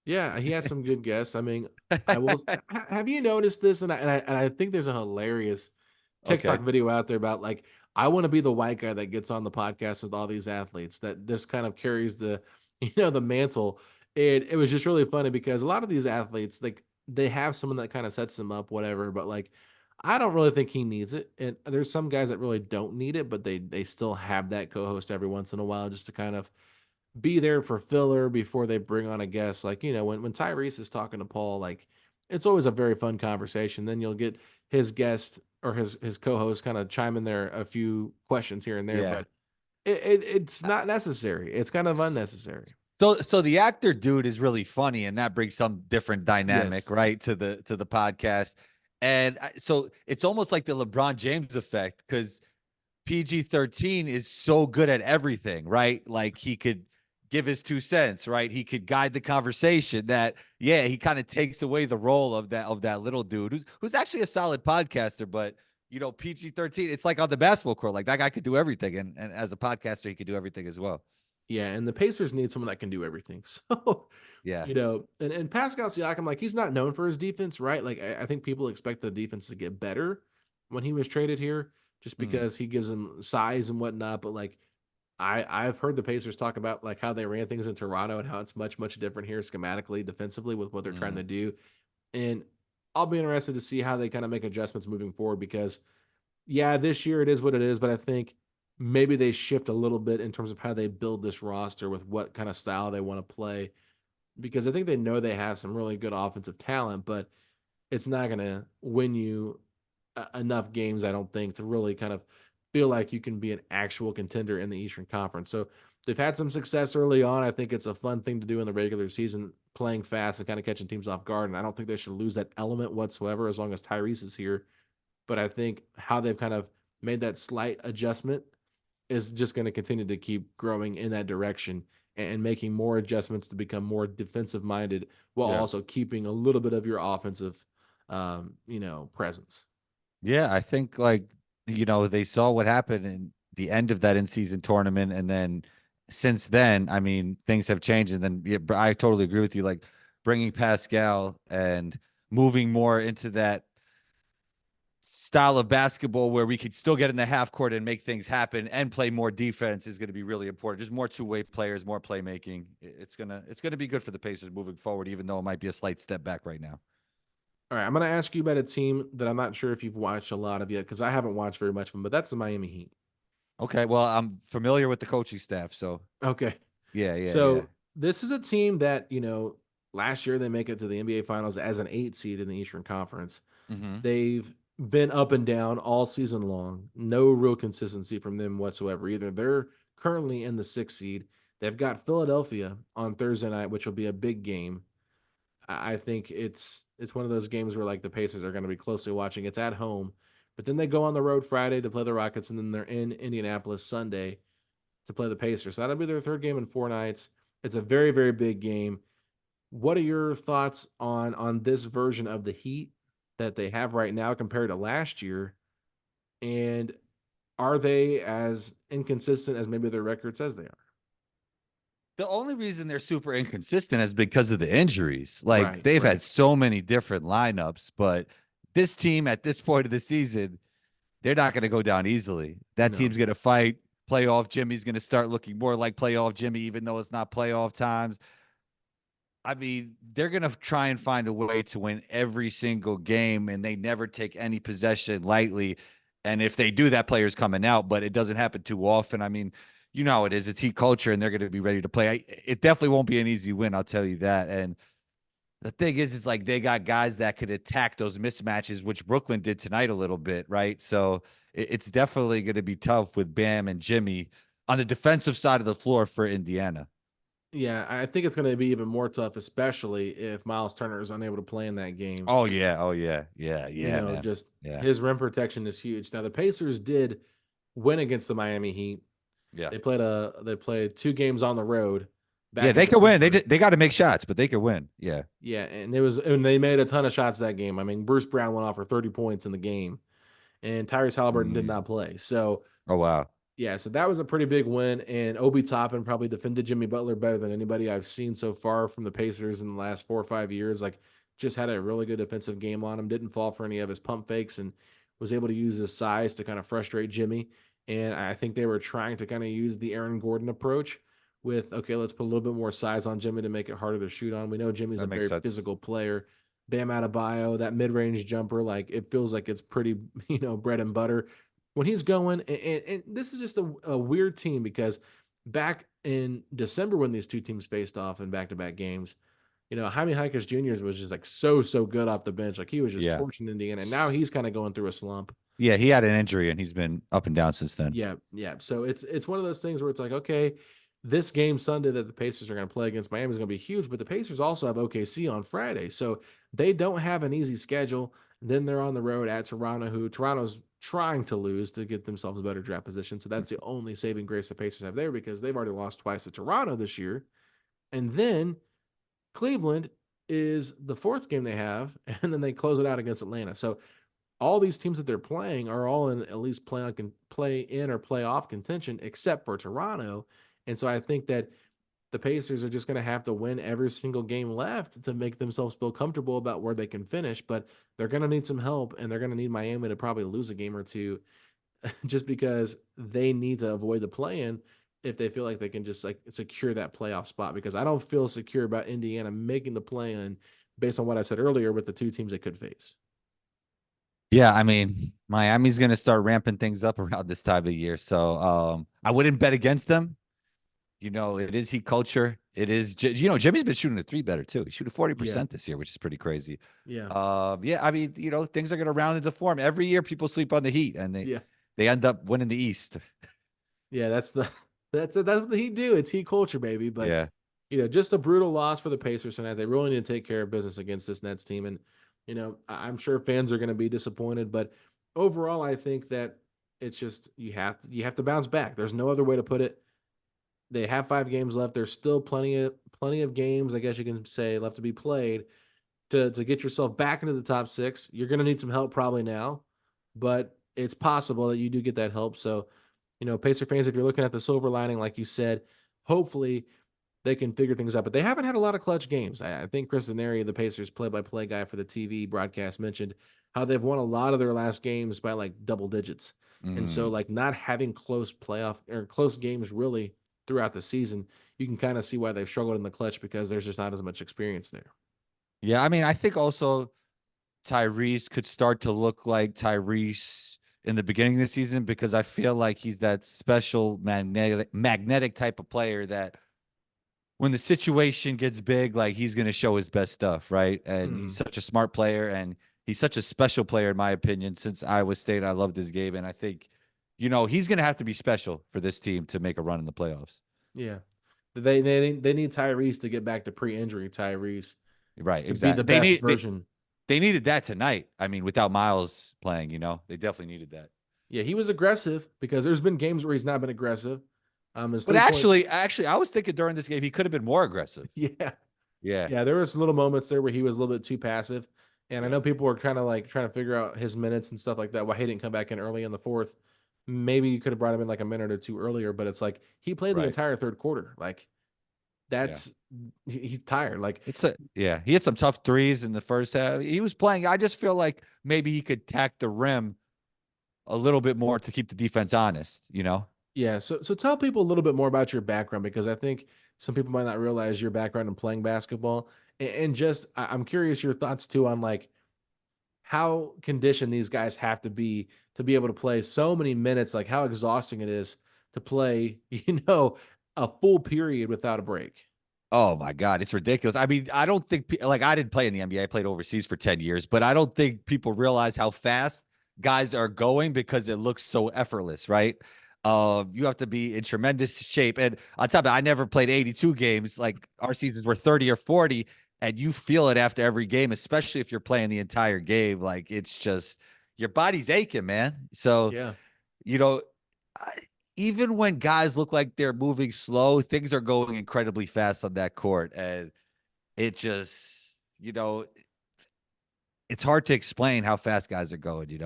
Yeah, he has some good guests. I mean, I will. Have you noticed this? And I think there's a hilarious TikTok Okay. video out there about like I want to be the white guy that gets on the podcast with all these athletes that just kind of carries the, the mantle. And it was just really funny because a lot of these athletes, like they have someone that kind of sets them up, whatever. But like, I don't really think he needs it. And there's some guys that really don't need it, but they still have that co-host every once in a while just to kind of be there for filler before they bring on a guest. Like, when Tyrese is talking to Paul, like it's always a very fun conversation. Then you'll get his guest or his co-host kind of chime in there a few questions here and there, Yeah. but it's not necessary. It's kind of S- unnecessary. So the actor dude is really funny, and that brings some different dynamic, Yes. right, to the podcast. And so it's almost like the LeBron James effect because PG-13 is so good at everything, right? Like he could give his 2 cents, right? He could guide the conversation that, yeah, he kind of takes away the role of that little dude who's actually a solid podcaster, but PG-13, it's like on the basketball court, like that guy could do everything. And as a podcaster, he could do everything as well. Yeah, and the Pacers need someone that can do everything. So, Yeah. and Pascal Siakam, like he's not known for his defense, right? Like I think people expect the defense to get better when he was traded here, just Mhm. because he gives them size and whatnot. But like I've heard the Pacers talk about like how they ran things in Toronto and how it's much different here schematically, defensively with what they're trying to Mhm. do. And I'll be interested to see how they kind of make adjustments moving forward because yeah, this year it is what it is, but I think maybe they shift a little bit in terms of how they build this roster with what kind of style they want to play because I think they know they have some really good offensive talent, but it's not going to win you enough games, I don't think, to really kind of feel like you can be an actual contender in the Eastern Conference. So they've had some success early on. I think it's a fun thing to do in the regular season, playing fast and kind of catching teams off guard. And I don't think they should lose that element whatsoever as long as Tyrese is here. But I think how they've kind of made that slight adjustment is just going to continue to keep growing in that direction and making more adjustments to become more defensive minded while Yeah. also keeping a little bit of your offensive, presence. Yeah, I think they saw what happened in the end of that in-season tournament, and then since then, I mean, things have changed. And then yeah, I totally agree with you. Like bringing Pascal and moving more into that style of basketball where we could still get in the half court and make things happen and play more defense is going to be really important. Just more two-way players, more playmaking. It's gonna be good for the Pacers moving forward, even though it might be a slight step back right now. All right, I'm going to ask you about a team that I'm not sure if you've watched a lot of yet because I haven't watched very much of them, but that's the Miami Heat. Okay, well, I'm familiar with the coaching staff, so Okay. yeah, yeah, yeah. So this is a team that, last year they make it to the NBA Finals as an 8 seed in the Eastern Conference. Hmm. They've been up and down all season long. No real consistency from them whatsoever. Either they're currently in the 6 seed. They've got Philadelphia on Thursday night, which will be a big game. I think it's one of those games where like the Pacers are going to be closely watching. It's at home, but then they go on the road Friday to play the Rockets, and then they're in Indianapolis Sunday to play the Pacers. So that'll be their third game in 4 nights. It's a very big game. What are your thoughts on this version of the Heat that they have right now compared to last year? And are they as inconsistent as maybe their record says they are? The only reason they're super inconsistent is because of the injuries. Like Right, they've had right. so many different lineups, but this team at this point of the season, they're not going to go down easily. That No. team's going to fight. Playoff Jimmy's going to start looking more like playoff Jimmy, even though it's not playoff times. I mean, they're going to try and find a way to win every single game, and they never take any possession lightly. And if they do, that player's coming out, but it doesn't happen too often. I mean, you know how it is. It's Heat culture, and they're going to be ready to play. It definitely won't be an easy win, I'll tell you that. And the thing is like they got guys that could attack those mismatches, which Brooklyn did tonight a little bit, right? So it's definitely going to be tough with Bam and Jimmy on the defensive side of the floor for Indiana. Yeah, I think it's going to be even more tough, especially if Miles Turner is unable to play in that game. Oh yeah, oh yeah, yeah, yeah, man, Just yeah, his rim protection is huge. Now the Pacers did win against the Miami Heat. yeah, They played 2 games on the road yeah. back in They could win. December. They got to make shots, but they could win. Yeah. Yeah, and they made a ton of shots that game. I mean, Bruce Brown went off for 30 points in the game, and Tyrese Halliburton did Mm. not play. So Oh wow. yeah, so that was a pretty big win. And Obi Toppin probably defended Jimmy Butler better than anybody I've seen so far from the Pacers in the last 4 or 5 years. Like, just had a really good defensive game on him. Didn't fall for any of his pump fakes, and was able to use his size to kind of frustrate Jimmy. And I think they were trying to kind of use the Aaron Gordon approach with, okay, let's put a little bit more size on Jimmy to make it harder to shoot on. We know Jimmy's a That makes very sense. physical player. Bam Adebayo, that mid-range jumper, like it feels like it's pretty, bread and butter when he's going. And this is just a weird team because back in December when these two teams faced off in back-to-back games, Jaime Jaquez Jr. was just like so good off the bench. Like he was just Yeah. torching Indiana. And now he's kind of going through a slump. Yeah, he had an injury and he's been up and down since then. Yeah, yeah. So it's one of those things where it's like, okay, this game Sunday that the Pacers are going to play against Miami is going to be huge, but the Pacers also have OKC on Friday, so they don't have an easy schedule. Then they're on the road at Toronto, who Toronto's trying to lose to get themselves a better draft position. So that's the only saving grace the Pacers have there because they've already lost twice to Toronto this year. And then Cleveland is the fourth game they have, and then they close it out against Atlanta. So all these teams that they're playing are all in at least play in or play off contention, except for Toronto. And so I think that the Pacers are just going to have to win every single game left to make themselves feel comfortable about where they can finish. But they're going to need some help, and they're going to need Miami to probably lose a game or two, just because they need to avoid the play-in if they feel like they can just like secure that playoff spot. Because I don't feel secure about Indiana making the play-in based on what I said earlier with the two teams they could face. Yeah, I mean, Miami's going to start ramping things up around this time of year. So I wouldn't bet against them. It is heat culture. It is, Jimmy's been shooting the three better too. He's shooting Yeah, 40% this year, which is pretty crazy. yeah, Yeah, I mean, things are going to round into form. Every year people sleep on the Heat and they yeah. they end up winning the East. Yeah, that's what he do. It's heat culture, baby. But Yeah. just a brutal loss for the Pacers tonight. They really need to take care of business against this Nets team, and I'm sure fans are going to be disappointed. But overall, I think that it's just you have to bounce back. There's no other way to put it. They have 5 games left. There's still plenty of games, I guess you can say, left to be played to get yourself back into the top six. You're going to need some help probably now, but it's possible that you do get that help. So, Pacer fans, if you're looking at the silver lining, like you said, hopefully they can figure things out. But they haven't had a lot of clutch games. I think Chris Denari, the Pacers play-by-play guy for the TV broadcast, mentioned how they've won a lot of their last games by like double digits. And so, Mm. like, not having close playoff or close games really throughout the season, you can kind of see why they've struggled in the clutch because there's just not as much experience there. Yeah, I mean, I think also Tyrese could start to look like Tyrese in the beginning of the season because I feel like he's that special magnetic type of player that when the situation gets big, like he's going to show his best stuff, right? And he's Mhm. such a smart player and he's such a special player in my opinion. Since Iowa State, I loved his game, and I think, he's going to have to be special for this team to make a run in the playoffs. Yeah. They need Tyrese to get back to pre-injury Tyrese Right, to be the exactly. They best need they, version. they needed that tonight. I mean, without Miles playing, they definitely needed that. Yeah, he was aggressive because there's been games where he's not been aggressive. His But 3 point. actually, I was thinking during this game he could have been more aggressive. Yeah. Yeah, Yeah, there was little moments there where he was a little bit too passive. And I yeah, know people were kind of like trying to figure out his minutes and stuff like that. Why he didn't come back in early in the fourth. Maybe you could have brought him in like a minute or two earlier, but it's like he played the right. entire third quarter. Like Yeah. that's he's tired. Like He hit some tough threes in the first half. He was playing. I just feel like maybe he could tack the rim a little bit more to keep the defense honest. yeah, so tell people a little bit more about your background because I think some people might not realize your background in playing basketball, and just I'm curious your thoughts too on like how conditioned these guys have to be able to play so many minutes, like how exhausting it is to play, a full period without a break. Oh my God, it's ridiculous. I mean, I don't think like I didn't play in the NBA. I played overseas for 10 years, but I don't think people realize how fast guys are going because it looks so effortless, right? You have to be in tremendous shape. And on top of it, I never played 82 games. Like our seasons were 30 or 40, and you feel it after every game, especially if you're playing the entire game. Like it's just your body's aching, man. So Yeah, you know, I, even when guys look like they're moving slow, things are going incredibly fast on that court. And it just, it's hard to explain how fast guys are going. It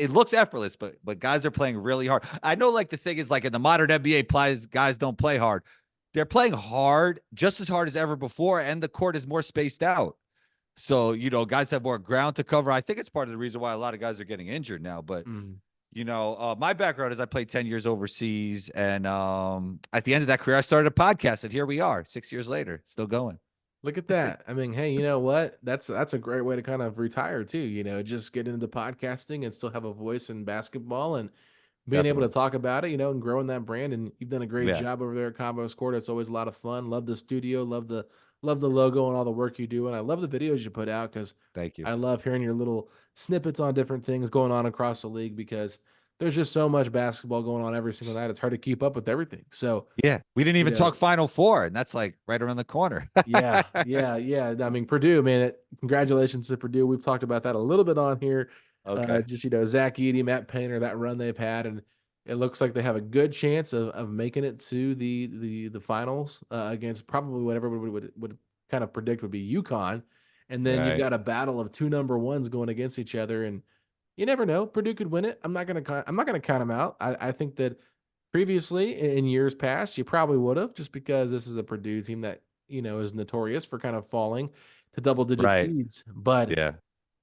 looks effortless, but guys are playing really hard. I know like the thing is like in the modern NBA plays, guys don't play hard. They're playing hard, just as hard as ever before, and the court is more spaced out. So, guys have more ground to cover. I think it's part of the reason why a lot of guys are getting injured now. But mhm. My background is I played 10 years overseas, and at the end of that career, I started a podcast, and here we are, 6 years later, still going. Look at that. I mean, hey, you know what? That's a great way to kind of retire too, just get into podcasting and still have a voice in basketball and being able to Definitely. talk about it, and growing that brand. And you've done a great Yeah. job over there at Combos Court. It's always a lot of fun. Love the studio, love the logo and all the work you do. And I love the videos you put out because Thank you. I love hearing your little snippets on different things going on across the league because there's just so much basketball going on every single night. It's hard to keep up with everything. So, Yeah. We didn't you even talk know, Final Four, and that's like right around the corner. yeah, yeah, yeah. I mean, Purdue, man, congratulations to Purdue. We've talked about that a little bit on here. Okay. Just, Zach Edey, Matt Painter, that run they've had, and it looks like they have a good chance of making it to the finals against probably what everybody would kind of predict would be UConn. And then you've Right. got a battle of two number ones going against each other, and you never know. Purdue could win it. I'm not gonna count them out. I think that previously in years past, you probably would have, just because this is a Purdue team that is notorious for kind of falling to double digit Right. seeds, but Yeah.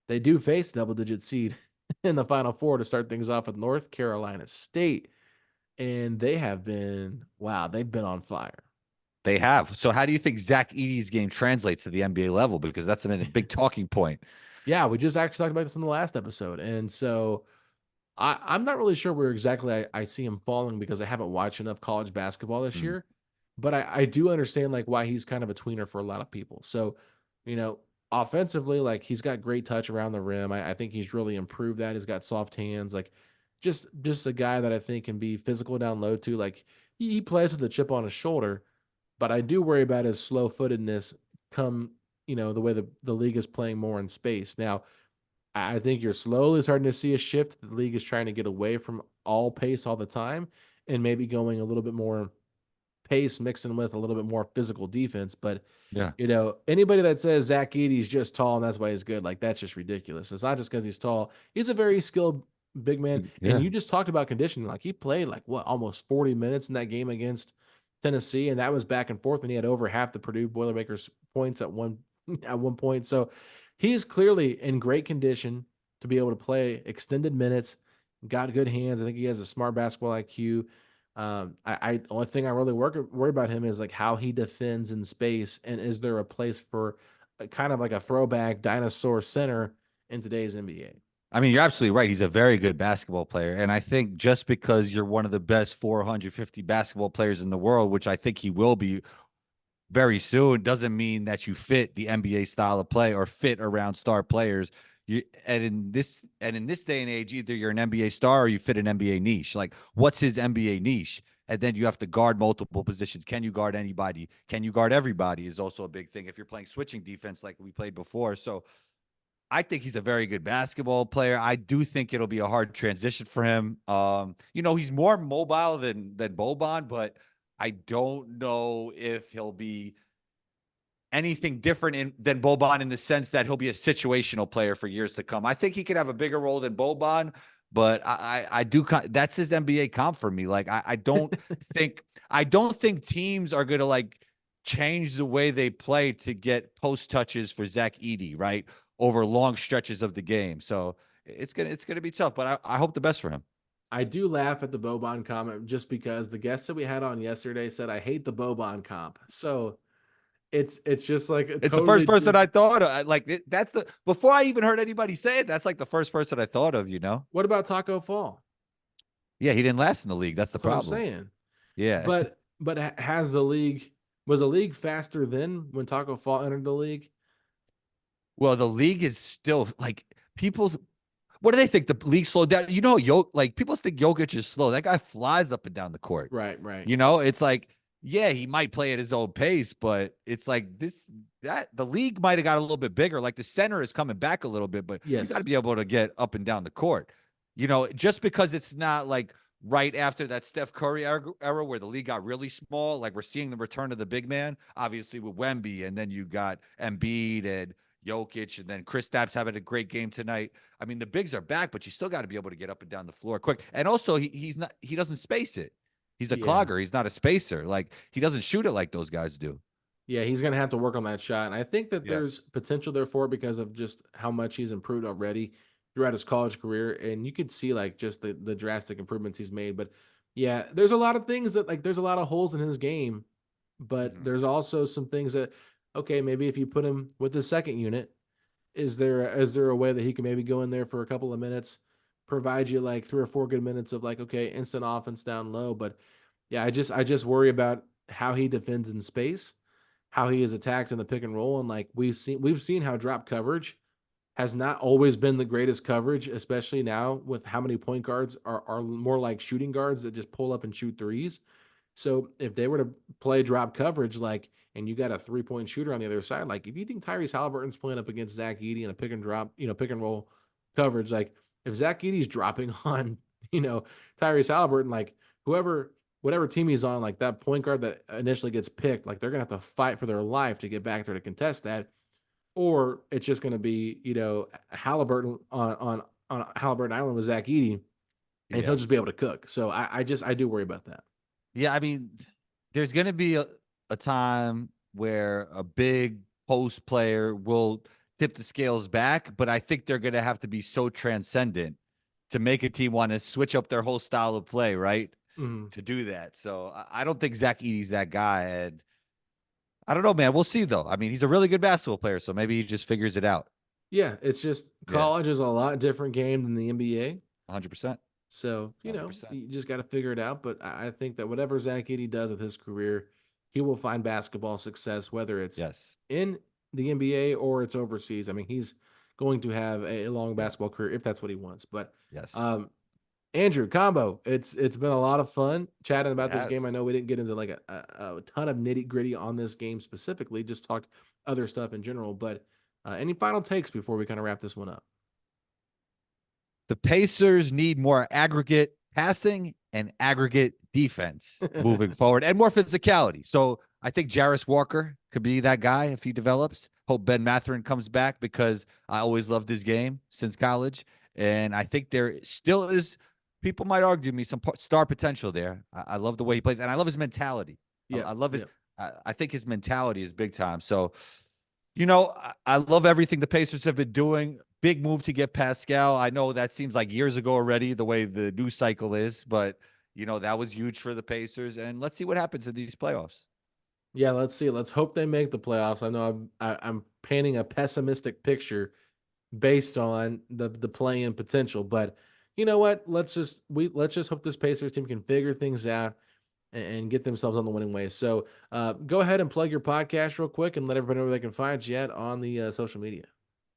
they do face double digit seed in the Final Four to start things off with North Carolina State, and they have been wow, they've been on fire. They have. So how do you think Zach Edey's game translates to the NBA level? Because that's been a big talking point. Yeah, we just actually talked about this in the last episode, and so I'm not really sure where exactly I see him falling because I haven't watched enough college basketball this Mm, year. But I do understand like why he's kind of a tweener for a lot of people. So, you know, offensively, like he's got great touch around the rim. I think he's really improved that. He's got soft hands, like just a guy that I think can be physical down low too. Like he plays with a chip on his shoulder, but I do worry about his slow footedness come, the way the league is playing more in space. Now, I think you're slowly starting to see a shift. The league is trying to get away from all pace all the time and maybe going a little bit more pace mixing with a little bit more physical defense. But yeah. anybody that says Zach Edey's just tall and that's why he's good, like that's just ridiculous. It's not just because he's tall. He's a very skilled big man. And Yeah. you just talked about conditioning. Like he played like what almost 40 minutes in that game against Tennessee, and that was back and forth, and he had over half the Purdue Boilermakers points at one at one point. So he's clearly in great condition to be able to play extended minutes, got good hands. I think he has a smart basketball IQ. I only thing I really worry about him is like how he defends in space, and is there a place for kind of like a throwback dinosaur center in today's NBA? I mean, you're absolutely right. He's a very good basketball player. And I think just because you're one of the best 450 basketball players in the world, which I think he will be very soon, doesn't mean that you fit the NBA style of play or fit around star players. And in this day and age, either you're an NBA star or you fit an NBA niche. Like, what's his NBA niche? And then you have to guard multiple positions. Can you guard anybody? Can you guard everybody? Is also a big thing if you're playing switching defense like we played before. So I think he's a very good basketball player. I do think it'll be a hard transition for him. He's more mobile than Boban, but I don't know if he'll be anything different than Boban in the sense that he'll be a situational player for years to come. I think he could have a bigger role than Boban, but I do. That's his NBA comp for me. Like I don't think teams are going to like change the way they play to get post touches for Zach Edey, right, over long stretches of the game. So it's gonna be tough, but I hope the best for him. I do laugh at the Boban comment just because the guest that we had on yesterday said I hate the Boban comp. So it's just like a It's the first totally person just I thought of. That's the before I even heard anybody say it. That's like the first person I thought of. what about Taco Fall? Yeah, he didn't last in the league. That's the That's what I'm problem. saying. Yeah. But has the league was the league faster then when Taco Fall entered the league? Well, the league is still like people. What do they think? The league slowed down. Like people think Jokic is slow. That guy flies up and down the court. Right, right. It's like, yeah, he might play at his own pace, but it's like that the league might have got a little bit bigger. Like the center is coming back a little bit, but you got to Yes. be able to get up and down the court. Just because it's not like right after that Steph Curry era where the league got really small, like we're seeing the return of the big man, obviously with Wemby, and then you got Embiid and Jokic, and then Chris Kristaps having a great game tonight. I mean, the bigs are back, but you still got to be able to get up and down the floor quick. And also, he doesn't space it. He's a Yeah. clogger. He's not a spacer. Like he doesn't shoot it like those guys do. Yeah, he's gonna have to work on that shot. And I think that Yeah. there's potential there for it because of just how much he's improved already. throughout his college career, and you could see like just the drastic improvements he's made. But yeah, there's a lot of things that like there's a lot of holes in his game, but Mhm. there's also some things that okay, maybe if you put him with the second unit, is there a way that he can maybe go in there for a couple of minutes, provide you like 3 or 4 good minutes of like okay, instant offense down low, but yeah, I just worry about how he defends in space, how he is attacked in the pick and roll, and like we've seen how drop coverage has not always been the greatest coverage, especially now with how many point guards are more like shooting guards that just pull up and shoot threes. So if they were to play drop coverage, like, and you got a 3 point shooter on the other side, like if you think Tyrese Halliburton's playing up against Zach Edey in a pick and drop, pick and roll coverage, like if Zach Edey's dropping on, Tyrese Halliburton, like whoever, whatever team he's on, like that point guard that initially gets picked, like they're gonna have to fight for their life to get back there to contest that, or it's just gonna be, Halliburton on Halliburton Island with Zach Edey, and he'll Yeah. just be able to cook. So I do worry about that. Yeah, I mean, there's going to be a time where a big post player will tip the scales back, but I think they're going to have to be so transcendent to make a team want to switch up their whole style of play, right? Mhm. To do that. So I don't think Zach Edey's that guy. And I don't know, man. We'll see, though. I mean, he's a really good basketball player, so maybe he just figures it out. Yeah, it's just Yeah, college is a lot different game than the NBA. 100%. So, 100%. you just got to figure it out. But I think that whatever Zach Edey does with his career, he will find basketball success, whether it's Yes. in the NBA or it's overseas. I mean, he's going to have a long Yeah. basketball career if that's what he wants. But Yes. um, Andrew, combo, it's been a lot of fun chatting about this game. I Yes. know we didn't get into like a ton of nitty gritty on this game specifically, just talked other stuff in general. But any final takes before we kind of wrap this one up? The Pacers need more aggregate passing and aggregate defense moving forward and more physicality. So I think Jarris Walker could be that guy if he develops. Hope Ben Matherin comes back because I always loved his game since college. And I think there still is, people might argue me, some star potential there. I love the way he plays and I love his mentality. Yeah, I love his, yeah. I think his mentality is big time. So I love everything the Pacers have been doing. Big move to get Pascal. I know that seems like years ago already, the way the news cycle is, but that was huge for the Pacers. And let's see what happens in these playoffs. Yeah, let's see. Let's hope they make the playoffs. I know I'm painting a pessimistic picture based on the play-in potential, but you know what? Let's just hope this Pacers team can figure things out and get themselves on the winning way. So go ahead and plug your podcast real quick and let everybody know where they can find you at on the social media.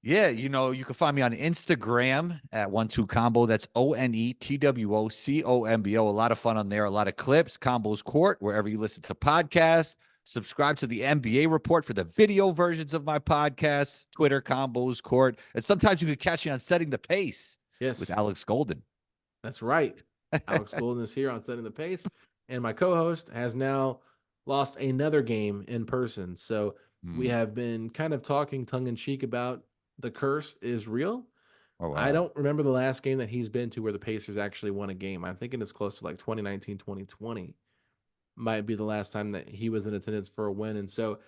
Yeah, you can find me on Instagram at 12combo. That's ONETWOCOMBO. A lot of fun on there, a lot of clips, Combos Court, wherever you listen to podcasts. Subscribe to the NBA report for the video versions of my podcasts, Twitter, Combos Court. And sometimes you can catch me on Setting the Pace with Yes, Alex Golden. that's right. Alex Golden is here on Setting the Pace, and my co-host has now lost another game in person. So we Hmm. have been kind of talking tongue in cheek about the curse is real. Oh, I wow. don't remember the last game that he's been to where the Pacers actually won a game. I'm thinking it's close to like 2019, 2020 might be the last time that he was in attendance for a win. And so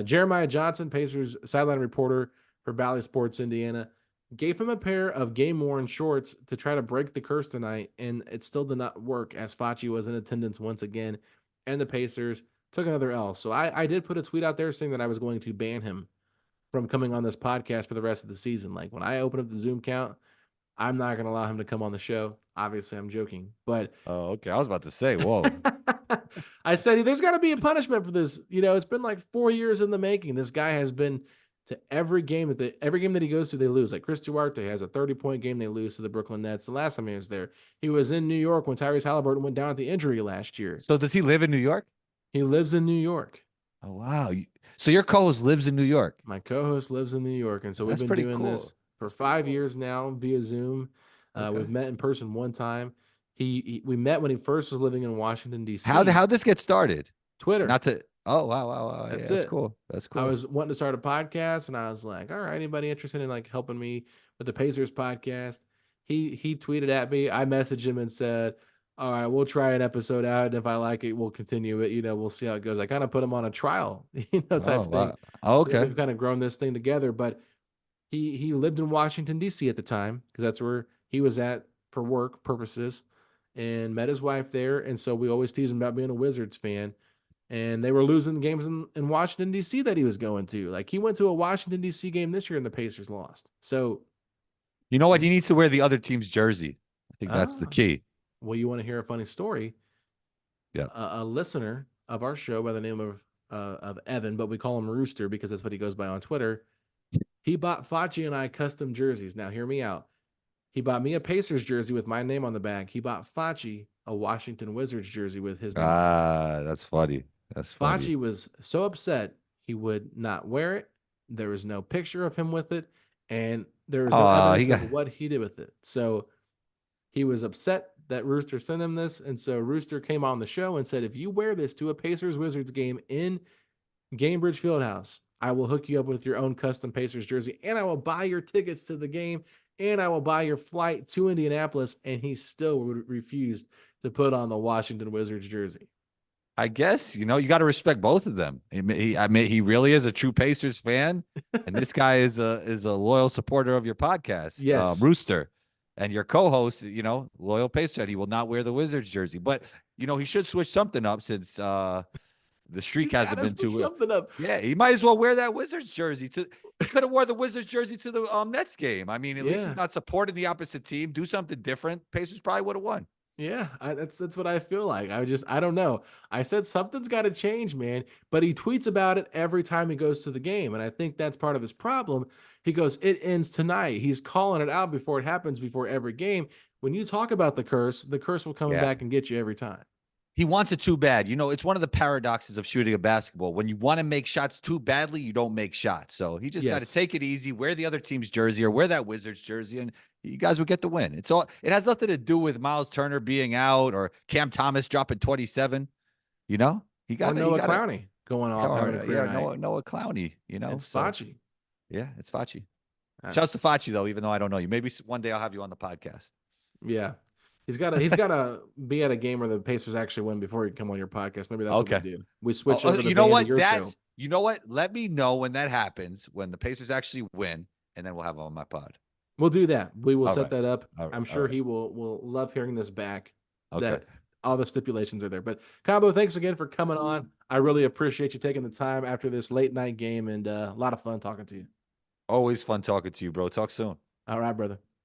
Jeremiah Johnson, Pacers sideline reporter for Valley Sports Indiana, gave him a pair of game worn shorts to try to break the curse tonight, and it still did not work as Facci was in attendance once again, and the Pacers took another L. So I did put a tweet out there saying that I was going to ban him from coming on this podcast for the rest of the season. Like when I open up the Zoom count, I'm not going to allow him to come on the show. Obviously, I'm joking, but Oh, okay. I was about to say, whoa. I said there's got to be a punishment for this. It's been like 4 years in the making. This guy has been to every game that he goes to, they lose. Like Chris Duarte has a 30-point game, they lose to the Brooklyn Nets. The last time he was there, he was in New York when Tyrese Halliburton went down with the injury last year. So does he live in New York? He lives in New York. Oh, wow. So your co-host lives in New York. My co-host lives in New York, and so we've That's been pretty doing this cool. for That's pretty 5 cool. years now via Zoom. We've Okay. met in person one time. We met when he first was living in Washington How D.C. how this get started? Twitter. Not to. Oh, wow, wow, wow. Yeah, That's that's it. cool. That's I cool. was wanting to start a podcast, and I was like, "All right, anybody interested in like helping me with the Pacers podcast?" He tweeted at me. I messaged him and said, "All right, we'll try an episode out, and if I like it, we'll continue it. We'll see how it goes." I kind of put him on a trial, type Oh, thing. wow. Oh, So okay. we've kind of grown this thing together. But he lived in Washington D.C. at the time because that's where he was at for work purposes, and met his wife there. And so we always tease him about being a Wizards fan. And they were losing games in Washington D.C. that he was going to. Like he went to a Washington D.C. game this year and the Pacers lost. So You know what? He needs to wear the other team's jersey. I think that's the ah, key. well, you want to hear a funny story? Yeah. A listener of our show by the name of Evan, but we call him Rooster because that's what he goes by on Twitter. He bought Facci and I custom jerseys. Now, hear me out. He bought me a Pacers jersey with my name on the back. He bought Facci a Washington Wizards jersey with his name on the back. Ah, that's funny. That's funny. Facci was so upset he would not wear it. There was no picture of him with it, and there was no Oh, he evidence got of what he did with it. So he was upset that Rooster sent him this, and so Rooster came on the show and said, "If you wear this to a Pacers Wizards game in Gainbridge Fieldhouse, I will hook you up with your own custom Pacers jersey, and I will buy your tickets to the game, and I will buy your flight to Indianapolis." And he still refused to put on the Washington Wizards jersey. I guess, you got to respect both of them. I mean, he really is a true Pacers fan, and this guy is a loyal supporter of your podcast, Yes. Rooster, and your co-host, loyal Pacer fan. He will not wear the Wizards jersey, but he should switch something up since the streak He's got hasn't to been switch too. something up. Yeah, he might as well wear that Wizards jersey. He could have wore the Wizards jersey to the Nets game. I mean, at least he's Yeah. not supporting the opposite team. Do something different. Pacers probably would have won. Yeah, that's what I feel like. I don't know. I said something's got to change, man. But he tweets about it every time he goes to the game, and I think that's part of his problem. He goes, "It ends tonight." He's calling it out before it happens, before every game. When you talk about the curse will come Yeah. back and get you every time. He wants it too bad. It's one of the paradoxes of shooting a basketball. When you want to make shots too badly, you don't make shots. So he just got to Yes. take it easy, wear the other team's jersey or wear that Wizards jersey, and you guys would get the win. It has nothing to do with Miles Turner being out or Cam Thomas dropping 27. He Or got to, Noah Clowney going yeah, off having a career night. Noah Clowney, It's so Facci. yeah, it's Facci. Uh, Shouts to Facci though, even though I don't know you. Maybe one day I'll have you on the podcast. yeah. He's gotta be at a game where the Pacers actually win before he can come on your podcast. Maybe that's what we Okay. do. We switch Oh, over the you know band to what? your show. You know what? Let me know when that happens, when the Pacers actually win, and then we'll have him on my pod. We'll do that. We will All set right. that up. All right. I'm All sure right. he will love hearing this back. Okay. That all the stipulations are there. But Cabo, thanks again for coming on. I really appreciate you taking the time after this late night game, and a lot of fun talking to you. Always fun talking to you, bro. Talk soon. All right, brother.